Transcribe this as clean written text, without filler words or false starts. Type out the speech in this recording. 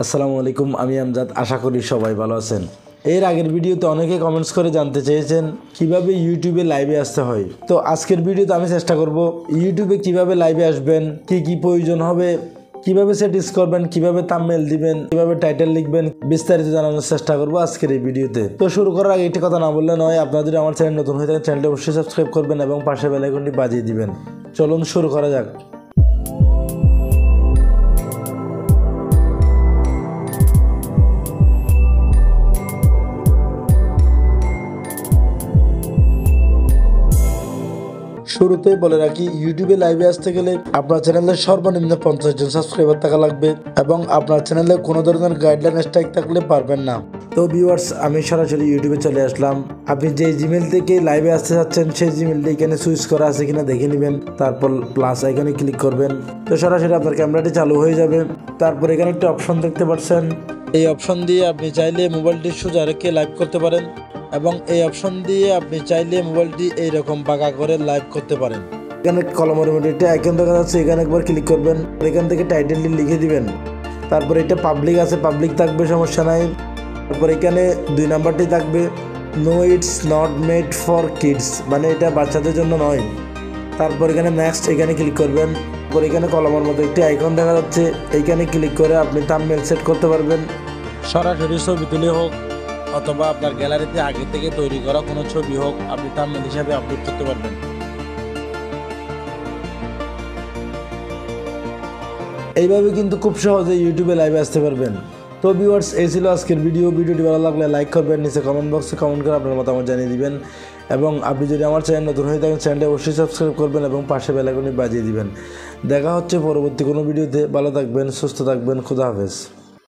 আসসালামু আলাইকুম, আমি আমজাদ। আশা করি সবাই ভালো আছেন। এর আগের ভিডিওতে অনেকে কমেন্টস করে জানতে চেয়েছেন কিভাবে ইউটিউবে লাইভে আসতে হয়। তো আজকের ভিডিওতে আমি চেষ্টা করব ইউটিউবে কিভাবে লাইভে আসবেন, কি কি প্রয়োজন হবে, কিভাবে সেটিংস করবেন, কিভাবে থাম্বনেল দিবেন, কিভাবে টাইটেল লিখবেন, বিস্তারিত জানানোর চেষ্টা করব আজকের এই ভিডিওতে। তো শুরু করার আগে একটি কথা না বললে নয়, আপনারা যদি আমার চ্যানেল নতুন হয়ে থাকেন চ্যানেলটি অবশ্যই সাবস্ক্রাইব করবেন এবং পাশে বেল আইকনটি বাজিয়ে দিবেন। চলুন শুরু করা যাক। শুরুতেই বলে রাখি, ইউটিউবে লাইভে আসতে গেলে আপনার চ্যানেলে সর্বনিম্ন 50 জন সাবস্ক্রাইবার থাকা লাগবে এবং আপনার চ্যানেলে কোনো ধরনের গাইডলাইন স্ট্রাইক থাকলে পারবেন না। তো ভিউয়ার্স, আমি সরাসরি ইউটিউবে চলে আসলাম। আপনি যে জিমেল থেকে লাইভে আসতে চাচ্ছেন সেই জিমেলটি এখানে সুইচ করা আছে কিনা দেখে নেবেন, তারপর প্লাস আইকনে ক্লিক করবেন। তো সরাসরি আপনার ক্যামেরাটি চালু হয়ে যাবে। তারপর এখানে একটা অপশন দেখতে পাচ্ছেন, এই অপশন দিয়ে আপনি চাইলে মোবাইলটি সোজা রেখে লাইভ করতে পারেন এবং এই অপশন দিয়ে আপনি চাইলে মোবাইলটি এইরকম বাঁকা করে লাইভ করতে পারেন। এখানে কলমের মধ্যে একটা আইকন দেখা যাচ্ছে, এখানে একবার ক্লিক করবেন। এখান থেকে টাইটেলটি লিখে দিবেন। তারপর এটা পাবলিক আছে, পাবলিক থাকবে, সমস্যা নাই। তারপর এখানে 2 নাম্বারটি থাকবে, no it's not made for kids, মানে এটা বাচ্চাদের জন্য নয়। তারপর এখানে নেক্সট, এখানে ক্লিক করবেন। তারপর এখানে কলমের মধ্যে একটি আইকন দেখা যাচ্ছে, এইখানে ক্লিক করে আপনি থাম্বনেল সেট করতে পারবেন। সরাসরি ছবি তুলে হোক অথবা আপনার গ্যালারিতে আগে থেকে তৈরি করা কোনো ছবি হোক, আপনি থাম্বনেল হিসাবে আপলোড করতে পারবেন। এইভাবে কিন্তু খুব সহজে ইউটিউবে লাইভে আসতে পারবেন। তো ভিউয়ার্স, এই ছিল আজকের ভিডিওটি ভালো লাগলে লাইক করবেন, নিচে কমেন্ট বক্সে কমেন্ট করে আপনার মতামত জানিয়ে দিবেন এবং আপনি যদি আমার চ্যানেল নতুন হয়ে থাকেন চ্যানেলটি অবশ্যই সাবস্ক্রাইব করবেন এবং পাশে বেল আইকনটি বাজিয়ে দিবেন। দেখা হচ্ছে পরবর্তী কোনো ভিডিওতে। ভালো থাকবেন, সুস্থ থাকবেন, খুদা হাফেজ।